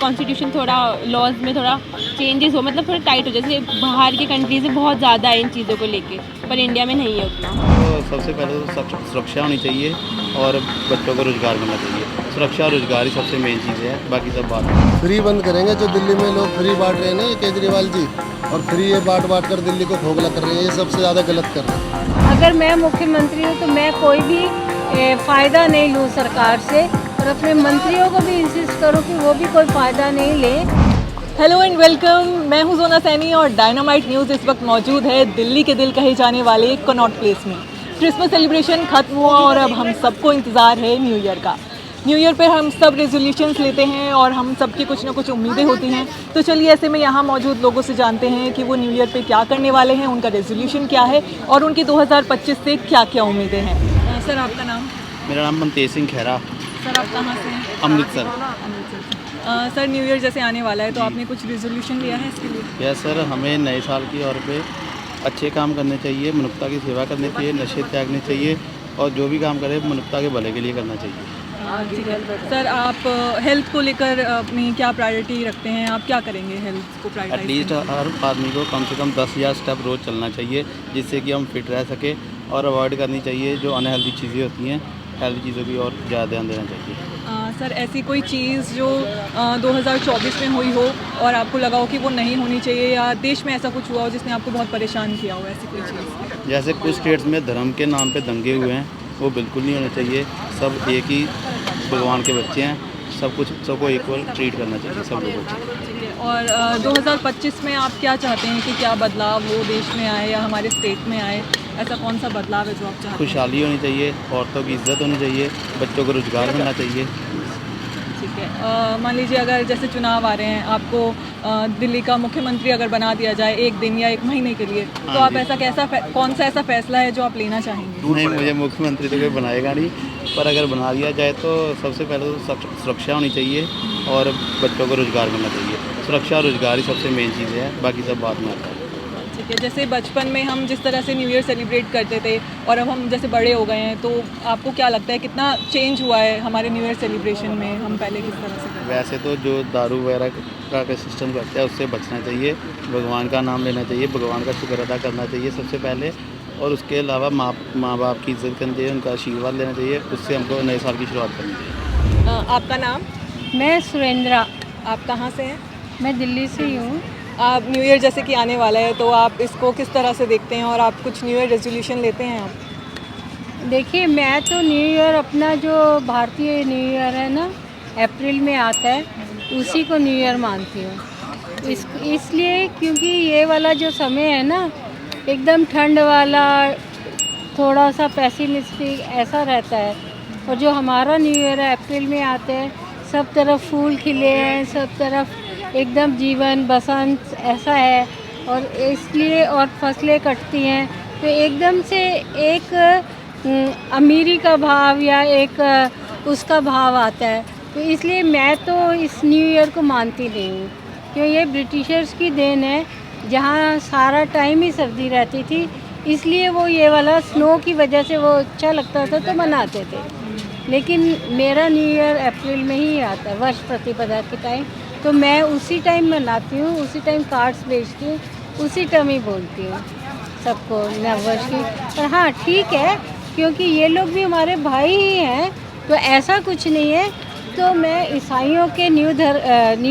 Constitution थोड़ा laws में थोड़ा चेंजेस हो, मतलब थोड़ा टाइट हो, जैसे बाहर के कंट्रीज में बहुत ज़्यादा है इन चीज़ों को लेके, पर इंडिया में नहीं है उतना। तो सबसे पहले तो सुरक्षा होनी चाहिए और बच्चों को रोज़गार मिलना चाहिए। सुरक्षा और रोज़गार ही सबसे मेन चीज़ है, बाकी सब बात है। फ्री बंद करेंगे, जो दिल्ली में लोग फ्री बांट रहे हैं ना ये केजरीवाल जी, और फ्री ये बांट कर दिल्ली को खोखला कर रहे हैं, ये सबसे ज़्यादा गलत कर रहे हैं। अगर मैं मुख्यमंत्री हूँ तो मैं कोई भी फ़ायदा नहीं लूँ सरकार से, और अपने मंत्रियों को भी इंसिस्ट करूँ कि वो भी कोई फ़ायदा नहीं लें। हेलो एंड वेलकम, मैं हूं जोना सैनी और डायनामाइट न्यूज़ इस वक्त मौजूद है दिल्ली के दिल कहे जाने वाले कनॉट प्लेस में। क्रिसमस सेलिब्रेशन ख़त्म हुआ और अब हम सबको इंतज़ार है न्यू ईयर का। न्यू ईयर पर हम सब रेजोल्यूशंस लेते हैं और हम सबकी कुछ ना कुछ उम्मीदें होती हैं। तो चलिए ऐसे में यहाँ मौजूद लोगों से जानते हैं कि वो न्यू ईयर पे क्या करने वाले हैं, उनका रेजोल्यूशन क्या है और उनकी 2025 से क्या क्या उम्मीदें हैं। सर आपका नाम? मेरा नाम मनतेज सिंह खैरा, सर आप कहाँ से हैं? अमृतसर। सर न्यू ईयर जैसे आने वाला है तो आपने कुछ रेजोल्यूशन लिया है इसके लिए? यस सर, हमें नए साल की ओर पे अच्छे काम करने चाहिए, मनुष्यता की सेवा करनी चाहिए, नशे त्यागने चाहिए और जो भी काम करे मनुष्यता के भले के लिए करना चाहिए। ठीक है सर, आप हेल्थ को लेकर अपनी क्या प्रायोरिटी रखते हैं? आप क्या करेंगे हेल्थ को प्रायोरिटाइज? एटलीस्ट हर आदमी को कम से कम 10,000 स्टेप रोज़ चलना चाहिए, जिससे कि हम फिट रह सके, और अवॉइड करनी चाहिए जो अनहेल्दी चीज़ें होती हैं, हेल्दी चीज़ों की और ज़्यादा ध्यान देना चाहिए। सर ऐसी कोई चीज़ जो 2024 में हुई हो और आपको लगा हो कि वो नहीं होनी चाहिए, या देश में ऐसा कुछ हुआ हो जिसने आपको बहुत परेशान किया हो, ऐसी कोई चीज़? जैसे कुछ स्टेट्स में धर्म के नाम पे दंगे हुए हैं, वो बिल्कुल नहीं होने चाहिए। सब एक ही भगवान के बच्चे हैं, सबको इक्वल ट्रीट करना चाहिए सब लोगों को। ठीक है, और 2025 में आप क्या चाहते हैं कि क्या बदलाव वो देश में आए या हमारे स्टेट में आए? ऐसा कौन सा बदलाव है जो आप चाहते हैं? खुशहाली होनी चाहिए, औरतों की इज्जत होनी चाहिए, बच्चों को रोज़गार मिलना चाहिए। ठीक है, मान लीजिए अगर जैसे चुनाव आ रहे हैं, आपको दिल्ली का मुख्यमंत्री अगर बना दिया जाए एक दिन या एक महीने के लिए, तो आप ऐसा कौन सा ऐसा फैसला है जो आप लेना चाहेंगे? नहीं, मुझे मुख्यमंत्री तो कोई बनाएगा नहीं, पर अगर बना दिया जाए तो सबसे पहले तो सुरक्षा होनी चाहिए और बच्चों को रोज़गार मिलना चाहिए। सुरक्षा और रोज़गार ही सबसे मेन चीज़ है, बाकी सब बाद में आता है। ठीक है, जैसे बचपन में हम जिस तरह से न्यू ईयर सेलिब्रेट करते थे और अब हम जैसे बड़े हो गए हैं, तो आपको क्या लगता है कितना चेंज हुआ है हमारे न्यू ईयर सेलिब्रेशन में? हम पहले किस तरह से करते? वैसे तो जो दारू वगैरह का सिस्टम करते हैं उससे बचना चाहिए, भगवान का नाम लेना चाहिए, भगवान का शुक्र अदा करना चाहिए सबसे पहले, और उसके अलावा माँ बाप की इज्जत करनी चाहिए, उनका आशीर्वाद लेना चाहिए, उससे हमको नए साल की शुरुआत करनी चाहिए। आपका नाम? मैं सुरेंद्रा, आप कहाँ से हैं? मैं दिल्ली से ही हूँ। आप न्यू ईयर जैसे कि आने वाला है, तो आप इसको किस तरह से देखते हैं और आप कुछ न्यू ईयर रेजोल्यूशन लेते हैं आप? देखिए, मैं तो न्यू ईयर अपना जो भारतीय न्यू ईयर है ना, अप्रैल में आता है, उसी को न्यू ईयर मानती हूँ। इसलिए क्योंकि ये वाला जो समय है ना, एकदम ठंड वाला, थोड़ा सा पेसिमिस्टिक ऐसा रहता है, और जो हमारा न्यू ईयर है अप्रैल में आता है, सब तरफ फूल खिले हैं, सब तरफ एकदम जीवन बसंत ऐसा है, और इसलिए और फसलें कटती हैं, तो एकदम से एक अमीरी का भाव या एक उसका भाव आता है। तो इसलिए मैं तो इस न्यू ईयर को मानती नहीं हूँ, क्यों ये ब्रिटिशर्स की देन है, जहाँ सारा टाइम ही सर्दी रहती थी, इसलिए वो ये वाला स्नो की वजह से वो अच्छा लगता था तो मनाते थे। लेकिन मेरा न्यू ईयर अप्रैल में ही आता है, वर्ष प्रतिपदा के टाइम, तो मैं उसी टाइम मनाती हूँ, उसी टाइम कार्ड्स भेजती हूँ, उसी टाइम ही बोलती हूँ सबको नववर्ष की। पर हाँ ठीक है, क्योंकि ये लोग भी हमारे भाई ही हैं, तो ऐसा कुछ नहीं है। तो मैं ईसाइयों के न्यू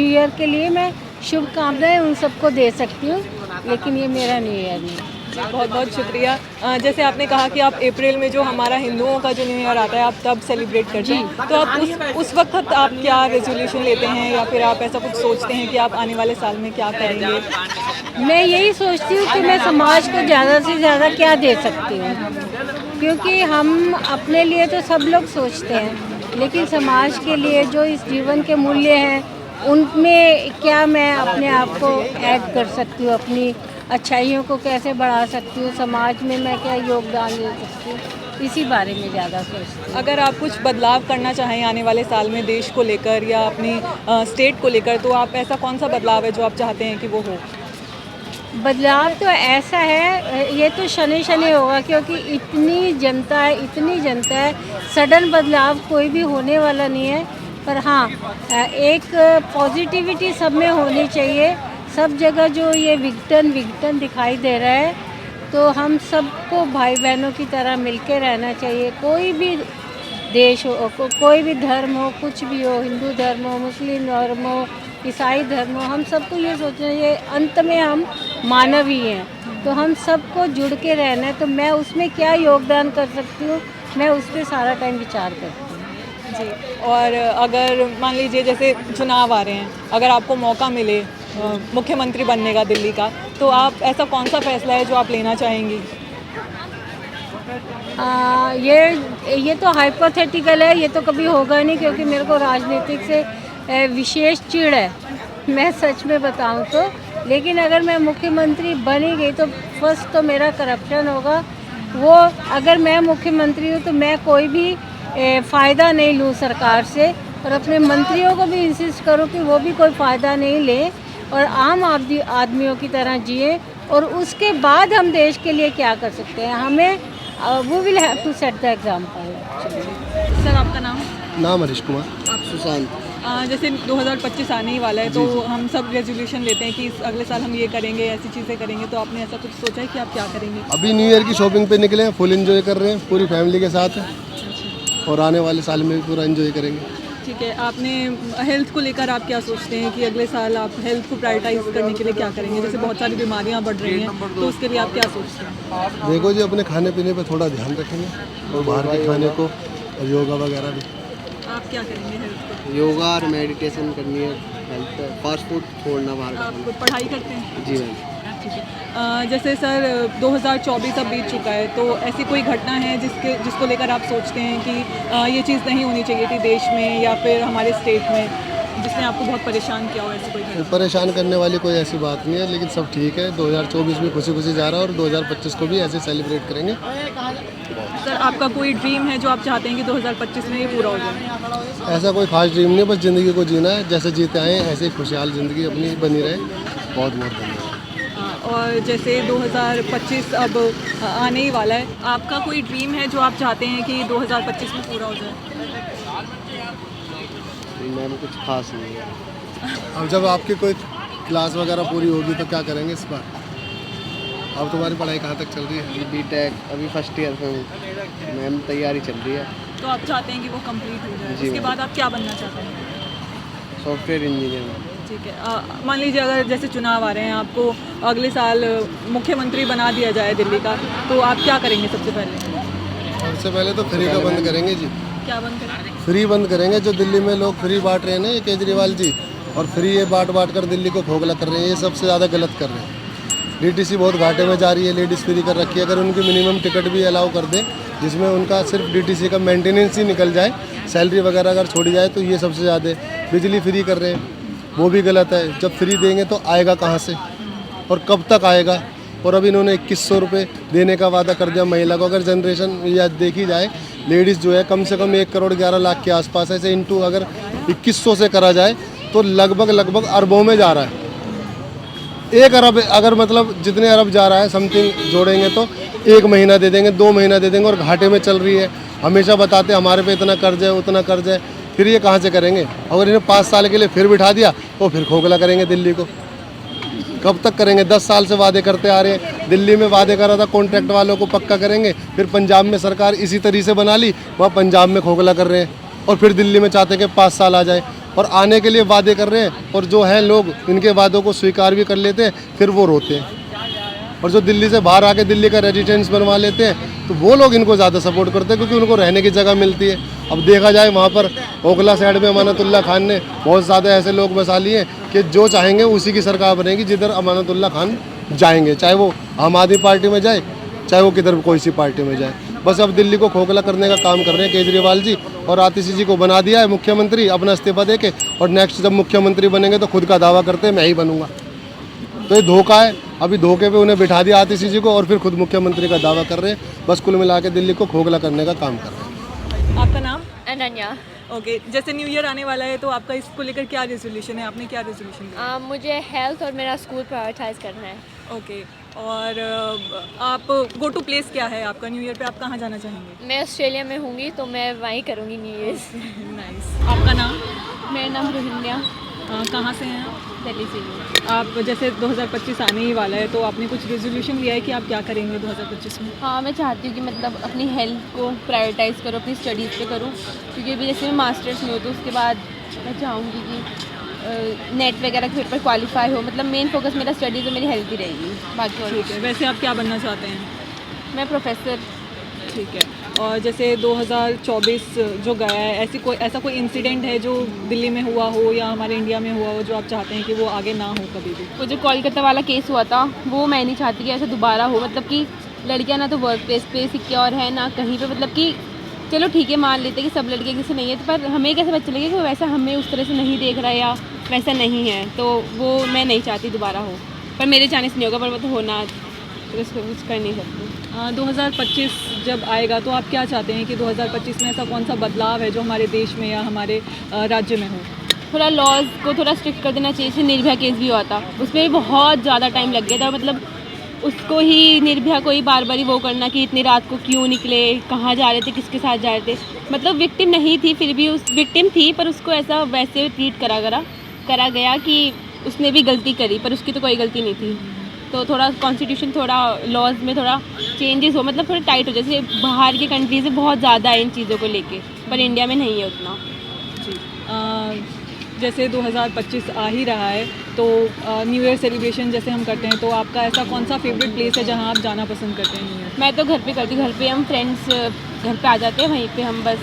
ईयर के लिए मैं शुभकामनाएं उन सबको दे सकती हूँ, लेकिन ये मेरा न्यू ईयर नहीं है। बहुत बहुत शुक्रिया। जैसे आपने कहा कि आप अप्रैल में जो हमारा हिंदुओं का जो न्यू ईयर आता है आप तब सेलिब्रेट करते हैं, तो आप उस वक्त आप क्या रेजोल्यूशन लेते हैं, या फिर आप ऐसा कुछ सोचते हैं कि आप आने वाले साल में क्या करेंगे? मैं यही सोचती हूँ कि मैं समाज को ज़्यादा से ज़्यादा क्या दे सकती हूँ, क्योंकि हम अपने लिए तो सब लोग सोचते हैं, लेकिन समाज के लिए जो इस जीवन के मूल्य हैं, उनमें क्या मैं अपने आप को ऐड कर सकती हूँ, अपनी अच्छाइयों को कैसे बढ़ा सकती हूँ, समाज में मैं क्या योगदान दे सकती हूँ, इसी बारे में ज़्यादा सोचती हूँ। अगर आप कुछ बदलाव करना चाहें आने वाले साल में देश को लेकर या अपनी स्टेट को लेकर, तो आप ऐसा कौन सा बदलाव है जो आप चाहते हैं कि वो हो? बदलाव तो ऐसा है, ये तो शनि शनि होगा, क्योंकि इतनी जनता है, सडन बदलाव कोई भी होने वाला नहीं है। पर हाँ एक पॉजिटिविटी सब में होनी चाहिए। सब जगह जो ये विघटन दिखाई दे रहा है, तो हम सबको भाई बहनों की तरह मिलके रहना चाहिए। कोई भी देश हो, कोई भी धर्म हो, कुछ भी हो, हिंदू धर्म हो, मुस्लिम धर्म हो, ईसाई धर्म हो, हम सबको ये सोचना चाहिए अंत में हम मानव ही हैं, तो हम सबको जुड़ के रहना है। तो मैं उसमें क्या योगदान कर सकती हूँ, मैं उस पर सारा टाइम विचार करती हूँ। जी। और अगर मान लीजिए जैसे चुनाव आ रहे हैं, अगर आपको मौका मिले मुख्यमंत्री बनने का दिल्ली का, तो आप ऐसा कौन सा फैसला है जो आप लेना चाहेंगी? ये तो हाइपोथेटिकल है, ये तो कभी होगा नहीं, क्योंकि मेरे को राजनीतिक से विशेष चिढ़ है, मैं सच में बताऊं तो। लेकिन अगर मैं मुख्यमंत्री बनी गई तो फर्स्ट तो मेरा करप्शन होगा। वो अगर मैं मुख्यमंत्री हूँ तो मैं कोई भी फ़ायदा नहीं लूँ सरकार से, और अपने मंत्रियों को भी इंसिस्ट करूँ कि वो भी कोई फ़ायदा नहीं लें और आम आदमियों की तरह जिए। और उसके बाद हम देश के लिए क्या कर सकते हैं, हमें वो will have to set the example. Sir आपका नाम? नाम हरीश कुमार। सुशांत। जैसे 2025 आने ही वाला है, तो हम सब रेजोल्यूशन लेते हैं कि अगले साल हम ये करेंगे, ऐसी चीज़ें करेंगे, तो आपने ऐसा कुछ सोचा है कि आप क्या करेंगे? अभी न्यू ईयर की शॉपिंग पे निकले हैं, फुल एंजॉय कर रहे हैं पूरी फैमिली के साथ, और आने वाले साल में भी पूरा एंजॉय करेंगे। ठीक है। आपने हेल्थ को लेकर आप क्या सोचते हैं कि अगले साल आप हेल्थ को प्रायोरिटाइज करने के लिए क्या करेंगे? जैसे बहुत सारी बीमारियां बढ़ रही हैं, तो उसके लिए आप क्या सोचते हैं? देखो जी, अपने खाने पीने पे थोड़ा ध्यान रखेंगे, और बाहर के खाने को, और योगा वगैरह भी। आप क्या करेंगे हेल्थ को? योगा और मेडिटेशन करनी है, हेल्थ फास्ट फूड छोड़ना बाहर का। आप पढ़ाई करते हैं? जी मैम। ठीक है। जैसे सर 2024 अब बीत चुका है, तो ऐसी कोई घटना है जिसको लेकर आप सोचते हैं कि ये चीज़ नहीं होनी चाहिए थी देश में या फिर हमारे स्टेट में, जिसने आपको बहुत परेशान किया हो? ऐसी कोई घटना? परेशान करने वाली कोई ऐसी बात नहीं है, लेकिन सब ठीक है। 2024 भी खुशी खुशी जा रहा है, और 2025 को भी ऐसे सेलिब्रेट करेंगे। सर आपका कोई ड्रीम है जो आप चाहते हैं कि 2025 में ये पूरा हो जाए? ऐसा कोई खास ड्रीम नहीं, बस ज़िंदगी को जीना है, जैसे जीते आए हैं ऐसे ही खुशहाल ज़िंदगी अपनी बनी रहे। बहुत बहुत धन्यवाद। और जैसे 2025 अब आने ही वाला है, आपका कोई ड्रीम है जो आप चाहते हैं कि 2025 में पूरा हो जाए? मैम कुछ खास नहीं है। अब जब आपकी कोई क्लास वगैरह पूरी होगी तो क्या करेंगे इस बार? अब तुम्हारी पढ़ाई कहाँ तक चल रही है? अभी बीटेक अभी फर्स्ट ईयर में हूँ मैम, तैयारी चल रही है। तो आप चाहते हैं कि वो कंप्लीट हो जाए, जी उसके मैम। बाद आप क्या बनना चाहते हैं? Software engineer. ठीक है। मान लीजिए अगर जैसे चुनाव आ रहे हैं, आपको अगले साल मुख्यमंत्री बना दिया जाए दिल्ली का, तो आप क्या करेंगे सबसे पहले? सबसे पहले तो फ्री का बंद करेंगे जी। क्या बंद करेंगे? फ्री बंद करेंगे। जो दिल्ली में लोग फ्री बांट रहे हैं ना, ये केजरीवाल जी, और फ्री ये बांट कर दिल्ली को खोखला कर रहे हैं, ये सबसे ज़्यादा गलत कर रहे हैं। डीटीसी बहुत घाटे में जा रही है, लेडीज़ फ्री कर रखी है। अगर उनकी मिनिमम टिकट भी अलाउ कर दें, जिसमें उनका सिर्फ डीटीसी का मेंटेनेंस ही निकल जाए, सैलरी वगैरह अगर छोड़ी जाए, तो ये सबसे ज़्यादा। बिजली फ्री कर रहे हैं, वो भी गलत है। जब फ्री देंगे तो आएगा कहाँ से, और कब तक आएगा? और अब इन्होंने 2100 रुपये देने का वादा कर दिया महिला को। अगर जनरेशन या देखी जाए, लेडीज़ जो है कम से कम 1 करोड़ 11 लाख के आसपास है। ऐसे इंटू अगर 2100 से करा जाए तो लगभग अरबों में जा रहा है। 1 अरब अगर मतलब जितने अरब जा रहा है समथिंग जोड़ेंगे तो 1 महीना दे देंगे, 2 महीना दे देंगे, और घाटे में चल रही है। हमेशा बताते हमारे पे इतना कर्ज है, उतना कर्ज है, फिर ये कहाँ से करेंगे? अगर इन्हें 5 साल के लिए फिर बिठा दिया तो फिर खोखला करेंगे दिल्ली को। कब तक करेंगे? 10 साल से वादे करते आ रहे हैं। दिल्ली में वादे करा था कॉन्ट्रैक्ट वालों को पक्का करेंगे, फिर पंजाब में सरकार इसी तरीके से बना ली, वहाँ पंजाब में खोखला कर रहे हैं, और फिर दिल्ली में चाहते हैं कि 5 साल आ जाए, और आने के लिए वादे कर रहे हैं, और जो है लोग इनके वादों को स्वीकार भी कर लेते हैं, फिर वो रोते हैं। और जो दिल्ली से बाहर आके दिल्ली का रेजिडेंस बनवा लेते हैं, तो वो लोग इनको ज़्यादा सपोर्ट करते हैं, क्योंकि उनको रहने की जगह मिलती है। अब देखा जाए वहाँ पर ओखला साइड में अमानतुल्ला खान ने बहुत ज़्यादा ऐसे लोग बसा लिए हैं कि जो चाहेंगे उसी की सरकार बनेगी, जिधर अमानतुल्ला खान जाएंगे, चाहे वो आम आदमी पार्टी में जाए, चाहे वो किधर कोई सी पार्टी में जाए। बस अब दिल्ली को खोखला करने का काम कर रहे हैं केजरीवाल जी, और आतिशी जी को बना दिया है मुख्यमंत्री अपना इस्तीफा दे के, और नेक्स्ट जब मुख्यमंत्री बनेंगे तो खुद का दावा करते हैं मैं ही बनूंगा। तो ये धोखा है। अभी धोखे पे उन्हें बिठा दिया आतिशी जी को, और फिर खुद मुख्यमंत्री का दावा कर रहे हैं। बस कुल मिला के दिल्ली को खोखला करने का काम कर रहे हैं। आपका नाम? अनन्या। ओके। जैसे न्यू ईयर आने वाला है, तो आपका इसको लेकर क्या रेजोल्यूशन है? आपने क्या रेजोल्यूशन लिया? मुझे हेल्थ और मेरा स्कूल प्रायोरिटाइज करना है। ओके। और आप गो टू प्लेस क्या है आपका न्यू ईयर पे? आप कहाँ जाना चाहेंगे? मैं ऑस्ट्रेलिया में हूँगी, तो मैं वहीं करूँगी न्यू ईयर। नाइस। आपका नाम? मेरा नाम रोहिण्या, कहाँ से हैं आप? दिल्ली से हूँ। आप जैसे 2025 आने ही वाला है, तो आपने कुछ रेजोल्यूशन लिया है कि आप क्या करेंगे 2025 में? हाँ, मैं चाहती हूँ कि मतलब अपनी हेल्थ को प्रायोरिटाइज़ करूँ, अपनी स्टडीज़ पे करूँ, क्योंकि अभी जैसे मैं मास्टर्स में हूँ तो उसके बाद मैं चाहूँगी कि नेट वगैरह के पेपर क्वालिफाई हो। मतलब मेन फोकस मेरा स्टडीज़ और मेरी हेल्थ ही रहेगी, बाकी और ठीक है। वैसे आप क्या बनना चाहते हैं? मैं प्रोफेसर। ठीक है। और जैसे 2024 जो गया है, ऐसा कोई इंसिडेंट है जो दिल्ली में हुआ हो या हमारे इंडिया में हुआ हो जो आप चाहते हैं कि वो आगे ना हो कभी भी? वो जो कोलकाता वाला केस हुआ था वो मैं नहीं चाहती कि ऐसा दोबारा हो। मतलब कि लड़कियां ना तो वर्क प्लेस पे सिक्योर है ना कहीं पे। मतलब कि चलो ठीक है, मान लेते हैं कि सब लड़कियां किसी नहीं है, तो पर हमें कैसे पता चलेगा कि वो वैसा हमें उस तरह से नहीं देख रहा है या वैसा नहीं है। तो वो मैं नहीं चाहती दोबारा हो, पर मेरे चाहने से नहीं होगा, पर वो तो होना तो उसको कुछ कर नहीं सकती। 2025 जब आएगा तो आप क्या चाहते हैं कि 2025 में ऐसा कौन सा बदलाव है जो हमारे देश में या हमारे राज्य में हो? थोड़ा लॉज को थोड़ा स्ट्रिक्ट कर देना चाहिए। जैसे निर्भया केस भी हुआ था, उसमें भी बहुत ज़्यादा टाइम लग गया था। मतलब उसको ही, निर्भया को ही बार बार ही वो करना कि इतनी रात को क्यों निकले, कहाँ जा रहे थे, किसके साथ जा रहे थे। मतलब विक्टिम नहीं थी, फिर भी उस विक्टिम थी, पर उसको ऐसा वैसे ट्रीट करा गया कि उसने भी गलती करी, पर उसकी तो कोई गलती नहीं थी। तो थोड़ा कॉन्स्टिट्यूशन, थोड़ा लॉज में थोड़ा चेंजेस हो, मतलब थोड़ा टाइट हो। जैसे बाहर के कंट्रीज़ में बहुत ज़्यादा है इन चीज़ों को लेके, पर इंडिया में नहीं है उतना। जी। जैसे 2025 आ ही रहा है, तो न्यू ईयर सेलिब्रेशन जैसे हम करते हैं, तो आपका ऐसा कौन सा फेवरेट प्लेस है जहां आप जाना पसंद करते हैं न्यू ईयर? मैं तो घर पे करती हूँ। घर पे हम फ्रेंड्स घर पे आ जाते हैं, वहीं पे हम बस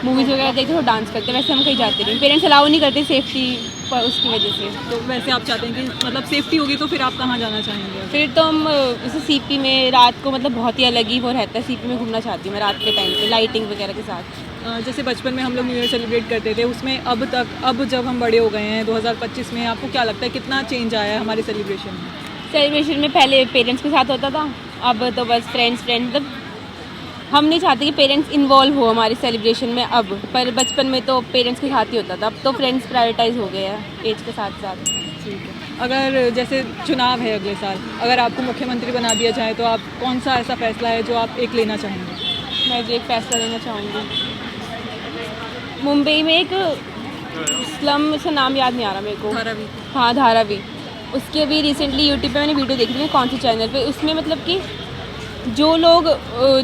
मूवीज़ वगैरह देखते हैं और डांस करते हैं। वैसे हम कहीं जाते नहीं, पेरेंट्स अलाउ नहीं करते सेफ्टी पर, उसकी वजह से। तो वैसे आप चाहते हैं कि मतलब सेफ्टी होगी तो फिर आप कहाँ जाना चाहेंगे? फिर तो हम जैसे सीपी में रात को, मतलब बहुत ही अलग ही वो रहता है। सीपी में घूमना चाहती हूँ मैं रात के टाइम पे, लाइटिंग वगैरह के साथ। जैसे बचपन में हम लोग न्यू ईयर सेलिब्रेट करते थे, उसमें अब जब हम बड़े हो गए हैं 2025 में, आपको क्या लगता है कितना चेंज आया है हमारे सेलिब्रेशन में? सेलिब्रेशन में पहले पेरेंट्स के साथ होता था, अब तो बस फ्रेंड्स मतलब हम नहीं चाहते कि पेरेंट्स इन्वॉल्व हो हमारे सेलिब्रेशन में अब। पर बचपन में तो पेरेंट्स के साथ ही होता था, अब तो फ्रेंड्स प्रायोरिटाइज हो गए हैं एज के साथ साथ। ठीक है। अगर जैसे चुनाव है अगले साल, अगर आपको मुख्यमंत्री बना दिया जाए तो आप कौन सा ऐसा फैसला है जो आप एक लेना चाहेंगे? मैं जो एक फ़ैसला लेना चाहूँगी, मुंबई में एक स्लम से नाम याद नहीं आ रहा मेरे को। धारावी। हाँ, धारावी। उसके अभी रिसेंटली यूट्यूब पे मैंने वीडियो देखी थी, कौन से चैनल पे, उसमें मतलब कि जो लोग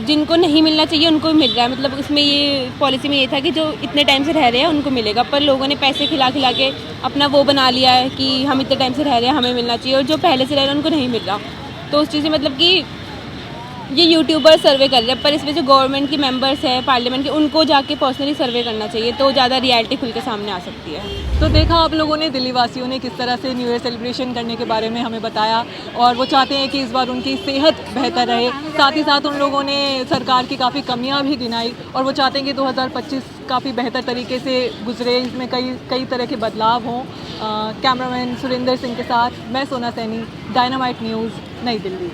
जिनको नहीं मिलना चाहिए उनको मिल रहा है। मतलब उसमें ये पॉलिसी में ये था कि जो इतने टाइम से रह रहे हैं उनको मिलेगा, पर लोगों ने पैसे खिला के अपना वो बना लिया है कि हम इतने टाइम से रह रहे हैं, हमें मिलना चाहिए, और जो पहले से रह रहे हैं उनको नहीं मिल रहा। तो उस चीज़ से मतलब कि ये यूट्यूबर सर्वे कर रहे हैं, पर इसमें जो गवर्नमेंट के मेंबर्स हैं पार्लियामेंट के, उनको जाके पर्सनली सर्वे करना चाहिए, तो ज़्यादा रियलिटी खुल के सामने आ सकती है। तो देखा आप लोगों ने, दिल्ली वासियों ने किस तरह से न्यू ईयर सेलिब्रेशन करने के बारे में हमें बताया, और वो चाहते हैं कि इस बार उनकी सेहत बेहतर रहे। साथ ही साथ उन लोगों ने सरकार की काफ़ी कमियां भी गिनाई, और वो चाहते हैं कि 2025 काफ़ी बेहतर तरीके से गुजरे, इसमें कई तरह के बदलाव हों। कैमरामैन सुरेंद्र सिंह के साथ मैं सोना सैनी, डायनामाइट न्यूज़, नई दिल्ली।